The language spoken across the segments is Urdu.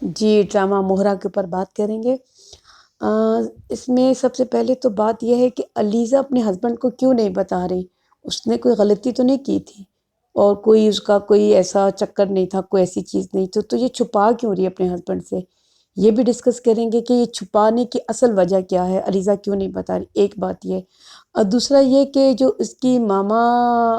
جی، ڈرامہ مہرا کے اوپر بات کریں گے۔ آ، اس میں سب سے پہلے تو بات یہ ہے کہ علیزہ اپنے ہسبینڈ کو کیوں نہیں بتا رہی؟ اس نے کوئی غلطی تو نہیں کی تھی، اور کوئی اس کا کوئی ایسا چکر نہیں تھا، کوئی ایسی چیز نہیں تو یہ چھپا کیوں رہی ہے اپنے ہسبینڈ سے؟ یہ بھی ڈسکس کریں گے کہ یہ چھپانے کی اصل وجہ کیا ہے، علیزہ کیوں نہیں بتا رہی؟ ایک بات یہ، اور دوسرا یہ کہ جو اس کی ماما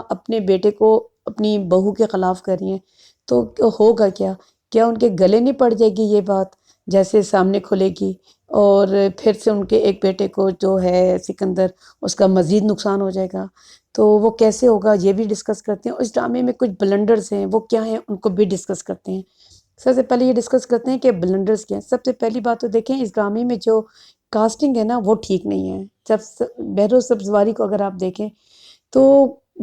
اپنے بیٹے کو اپنی بہو کے خلاف کر رہی ہیں، تو ہوگا کیا؟ کیا ان کے گلے نہیں پڑ جائے گی یہ بات جیسے سامنے کھلے گی؟ اور پھر سے ان کے ایک بیٹے کو جو ہے سکندر، اس کا مزید نقصان ہو جائے گا، تو وہ کیسے ہوگا؟ یہ بھی ڈسکس کرتے ہیں۔ اور اس ڈرامے میں کچھ بلنڈرز ہیں، وہ کیا ہیں ان کو بھی ڈسکس کرتے ہیں۔ سب سے پہلے یہ ڈسکس کرتے ہیں کہ بلنڈرز کیا ہیں۔ سب سے پہلی بات تو دیکھیں، اس ڈرامے میں جو کاسٹنگ ہے نا وہ ٹھیک نہیں ہے۔ جب بہروز سبزواری کو اگر آپ دیکھیں تو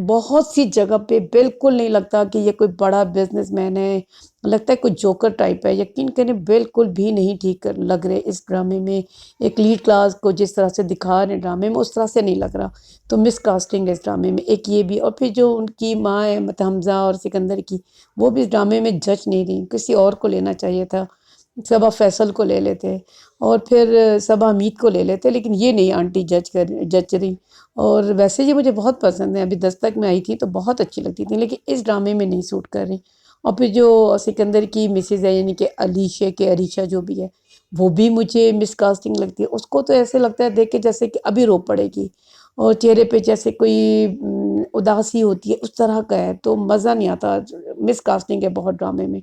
بہت سی جگہ پہ بالکل نہیں لگتا کہ یہ کوئی بڑا بزنس مین ہے، لگتا ہے کوئی جوکر ٹائپ ہے۔ یقین کریں بالکل بھی نہیں ٹھیک لگ رہے اس ڈرامے میں۔ ایک لیڈ کلاس کو جس طرح سے دکھا رہے ڈرامے میں، اس طرح سے نہیں لگ رہا، تو مس کاسٹنگ ہے اس ڈرامے میں ایک یہ بھی۔ اور پھر جو ان کی ماں ہے حمزہ اور سکندر کی، وہ بھی اس ڈرامے میں جج نہیں رہی، کسی اور کو لینا چاہیے تھا، صبا فیصل کو لے لیتے، اور پھر صبا حمید کو لے لیتے، لیکن یہ نہیں آنٹی جج رہی۔ اور ویسے یہ مجھے بہت پسند ہے، ابھی دستک میں آئی تھی تو بہت اچھی لگتی تھی، لیکن اس ڈرامے میں نہیں سوٹ کر رہی۔ اور پھر جو سکندر کی مسز ہے، یعنی کہ علیشہ کے عریشہ جو بھی ہے، وہ بھی مجھے مس کاسٹنگ لگتی ہے۔ اس کو تو ایسے لگتا ہے دیکھ کے جیسے کہ ابھی رو پڑے گی، اور چہرے پہ جیسے کوئی اداسی ہوتی ہے اس طرح کا ہے، تو مزہ نہیں آتا، مس کاسٹنگ ہے بہت ڈرامے میں۔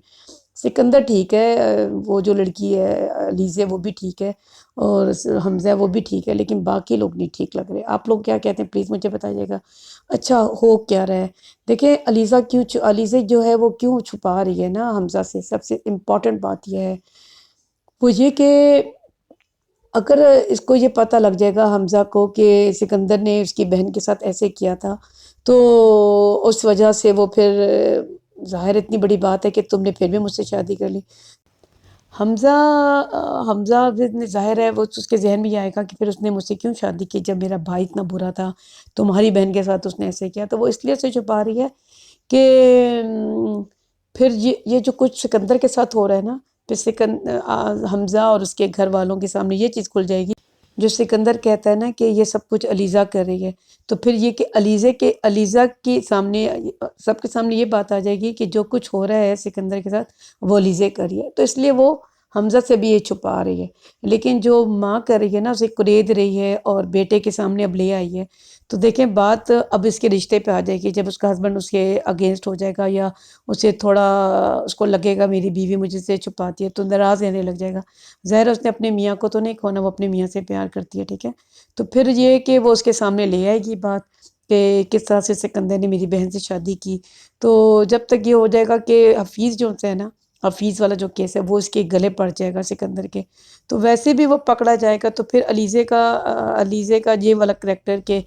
سکندر ٹھیک ہے، وہ جو لڑکی ہے علیزہ وہ بھی ٹھیک ہے، اور حمزہ وہ بھی ٹھیک ہے، لیکن باقی لوگ نہیں ٹھیک لگ رہے۔ آپ لوگ کیا کہتے ہیں پلیز مجھے بتائیے گا۔ اچھا ہو کیا رہا ہے؟ دیکھیں علیزہ جو ہے وہ کیوں چھپا رہی ہے نا حمزہ سے، سب سے امپورٹنٹ بات یہ ہے وہ یہ کہ اگر اس کو یہ پتہ لگ جائے گا حمزہ کو کہ سکندر نے اس کی بہن کے ساتھ ایسے کیا تھا، تو اس وجہ سے وہ پھر ظاہر اتنی بڑی بات ہے کہ تم نے پھر بھی مجھ سے شادی کر لی۔ حمزہ حمزہ ظاہر ہے وہ اس کے ذہن میں یہ آئے گا کہ پھر اس نے مجھ سے کیوں شادی کی جب میرا بھائی اتنا برا تھا، تمہاری بہن کے ساتھ اس نے ایسے کیا، تو وہ اس لیے سے چھپا رہی ہے کہ پھر یہ جو کچھ سکندر کے ساتھ ہو رہا ہے نا، پھر حمزہ اور اس کے گھر والوں کے سامنے یہ چیز کھل جائے گی، جو سکندر کہتا ہے نا کہ یہ سب کچھ علیزہ کر رہی ہے، تو پھر یہ کہ علیزہ کے سامنے، سب کے سامنے یہ بات آ جائے گی کہ جو کچھ ہو رہا ہے سکندر کے ساتھ وہ علیزہ کر رہی ہے، تو اس لیے وہ حمزہ سے بھی یہ چھپا رہی ہے۔ لیکن جو ماں کر رہی ہے نا، اسے قرید رہی ہے اور بیٹے کے سامنے اب لے آئی ہے، تو دیکھیں بات اب اس کے رشتے پہ آ جائے گی، جب اس کا ہسبینڈ اس کے اگینسٹ ہو جائے گا، یا اسے تھوڑا اس کو لگے گا میری بیوی مجھے سے چھپاتی ہے، تو ناراض رہنے لگ جائے گا۔ ظاہر اس نے اپنے میاں کو تو نہیں کھونا، وہ اپنے میاں سے پیار کرتی ہے، ٹھیک ہے، تو پھر یہ کہ وہ اس کے سامنے لے آئے گی بات کہ کس طرح سے سکندر نے میری بہن سے شادی کی۔ تو جب تک یہ ہو جائے گا کہ حفیظ جو ہے نا، حفیظ والا جو کیس ہے وہ اس کے گلے پڑ جائے گا سکندر کے، تو ویسے بھی وہ پکڑا جائے گا، تو پھر علیزہ کا یہ والا کریکٹر کہ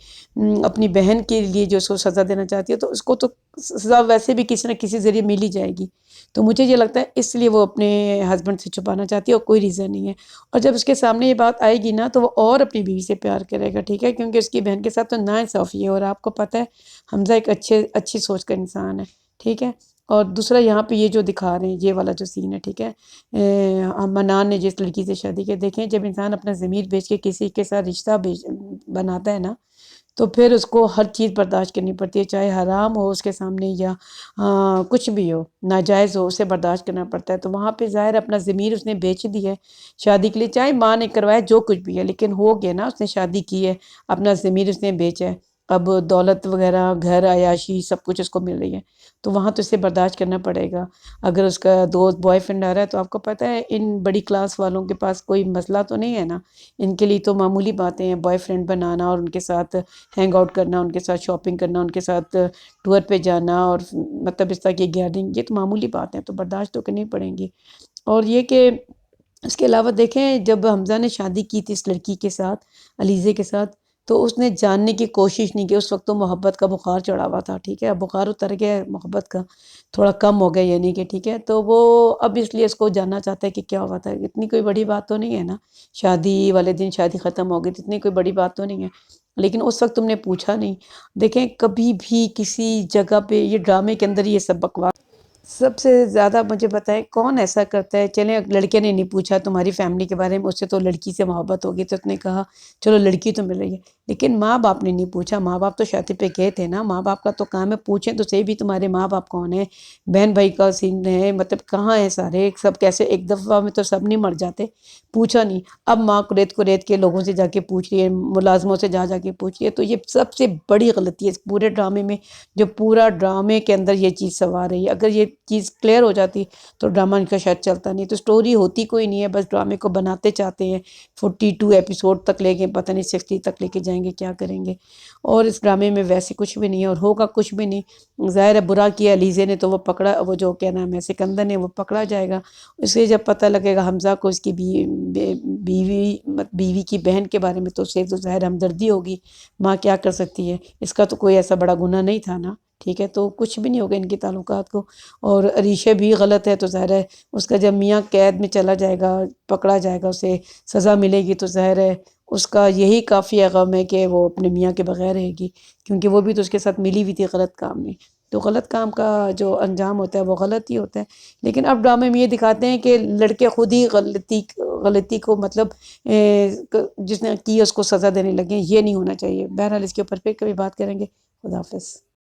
اپنی بہن کے لیے جو اس کو سزا دینا چاہتی ہے، تو اس کو تو سزا ویسے بھی کسی نہ کسی ذریعے مل ہی جائے گی، تو مجھے یہ لگتا ہے اس لیے وہ اپنے ہسبینڈ سے چھپانا چاہتی ہے، اور کوئی ریزن نہیں ہے۔ اور جب اس کے سامنے یہ بات آئے گی نا، تو وہ اور اپنی بیوی سے پیار کرے گا، ٹھیک ہے، کیونکہ اس کی بہن کے ساتھ تو ناانصافی ہے، اور آپ کو پتہ ہے حمزہ ایک اچھی سوچ کا انسان ہے، ٹھیک ہے۔ اور دوسرا یہاں پہ یہ جو دکھا رہے ہیں یہ والا جو سین ہے، ٹھیک ہے، منان نے جس لڑکی سے شادی کی، دیکھیں جب انسان اپنا ضمیر بیچ کے کسی کے ساتھ رشتہ بناتا ہے نا، تو پھر اس کو ہر چیز برداشت کرنی پڑتی ہے، چاہے حرام ہو اس کے سامنے یا کچھ بھی ہو، ناجائز ہو، اسے برداشت کرنا پڑتا ہے۔ تو وہاں پہ ظاہر اپنا ضمیر اس نے بیچ دی ہے شادی کے لیے، چاہے ماں نے کروایا جو کچھ بھی ہے، لیکن ہو گیا نا، اس نے شادی کی ہے، اپنا ضمیر اس نے بیچا ہے، اب دولت وغیرہ گھر عیاشی سب کچھ اس کو مل رہی ہے، تو وہاں تو اسے برداشت کرنا پڑے گا۔ اگر اس کا دوست بوائے فرینڈ آ رہا ہے تو آپ کو پتہ ہے ان بڑی کلاس والوں کے پاس کوئی مسئلہ تو نہیں ہے نا، ان کے لیے تو معمولی باتیں ہیں، بوائے فرینڈ بنانا اور ان کے ساتھ ہینگ آؤٹ کرنا، ان کے ساتھ شاپنگ کرنا، ان کے ساتھ ٹور پہ جانا، اور مطلب اس طرح کی گیدرنگ، یہ تو معمولی بات ہے، تو برداشت تو کرنی پڑیں گی۔ اور یہ کہ اس کے علاوہ دیکھیں جب حمزہ نے شادی کی تھی اس لڑکی کے ساتھ، علیزہ کے ساتھ، تو اس نے جاننے کی کوشش نہیں کی، اس وقت تو محبت کا بخار چڑھا ہوا تھا، ٹھیک ہے، بخار اتر گیا ہے محبت کا، تھوڑا کم ہو گیا یعنی کہ، ٹھیک ہے، تو وہ اب اس لیے اس کو جاننا چاہتا ہے کہ کیا ہوا تھا، اتنی کوئی بڑی بات تو نہیں ہے نا، شادی والے دن شادی ختم ہو گئی، اتنی کوئی بڑی بات تو نہیں ہے، لیکن اس وقت تم نے پوچھا نہیں۔ دیکھیں کبھی بھی کسی جگہ پہ، یہ ڈرامے کے اندر یہ سب بکواس سب سے زیادہ مجھے بتائیں کون ایسا کرتا ہے؟ چلیں لڑکے نے نہیں پوچھا تمہاری فیملی کے بارے میں، اس سے تو لڑکی سے محبت ہوگی تو اس نے کہا چلو لڑکی تو مل رہی ہے، لیکن ماں باپ نے نہیں پوچھا۔ ماں باپ تو شادی پہ گئے تھے نا، ماں باپ کا تو کام ہے پوچھیں تو صحیح بھی تمہارے ماں باپ کون ہیں، بہن بھائی کا سین ہے، مطلب کہاں ہیں سارے، سب کیسے ایک دفعہ میں تو سب نہیں مر جاتے، پوچھا نہیں۔ اب ماں کو ریت کے لوگوں سے جا کے پوچھ رہی ہے، ملازموں سے جا کے پوچھ رہی ہے، تو یہ سب سے بڑی غلطی ہے اس پورے ڈرامے میں، جو پورا ڈرامے کے اندر یہ چیز سوار رہی ہے۔ اگر یہ چیز کلیئر ہو جاتی تو ڈرامہ ان کا شاید چلتا نہیں، تو سٹوری ہوتی کوئی نہیں ہے، بس ڈرامے کو بناتے چاہتے ہیں، 42 ایپیسوڈ تک لے کے، پتہ نہیں 60 تک لے کے جائیں گے، کیا کریں گے۔ اور اس ڈرامے میں ویسے کچھ بھی نہیں ہے اور ہوگا کچھ بھی نہیں۔ ظاہر ہے برا کیا علیزے نے تو وہ پکڑا، وہ جو کیا نام ہے سکندر نے، وہ پکڑا جائے گا۔ اسے جب پتہ لگے گا حمزہ کو اس کی بیوی کی بہن کے بارے میں، تو اسے تو ظاہر ہمدردی ہوگی، ماں کیا کر سکتی ہے، اس کا تو کوئی ایسا بڑا گناہ نہیں تھا نا، ٹھیک ہے، تو کچھ بھی نہیں ہوگا ان کے تعلقات کو۔ اور عریشہ بھی غلط ہے تو ظاہر ہے اس کا جب میاں قید میں چلا جائے گا، پکڑا جائے گا، اسے سزا ملے گی، تو ظاہر ہے اس کا یہی کافی غم ہے کہ وہ اپنے میاں کے بغیر رہے گی، کیونکہ وہ بھی تو اس کے ساتھ ملی ہوئی تھی غلط کام میں۔ تو غلط کام کا جو انجام ہوتا ہے وہ غلط ہی ہوتا ہے۔ لیکن اب ڈرامے میں یہ دکھاتے ہیں کہ لڑکے خود ہی غلطی کو مطلب جس نے کی ہے اس کو سزا دینے لگے، یہ نہیں ہونا چاہیے۔ بہرحال اس کے اوپر پھر کبھی بات کریں گے۔ خدا حافظ۔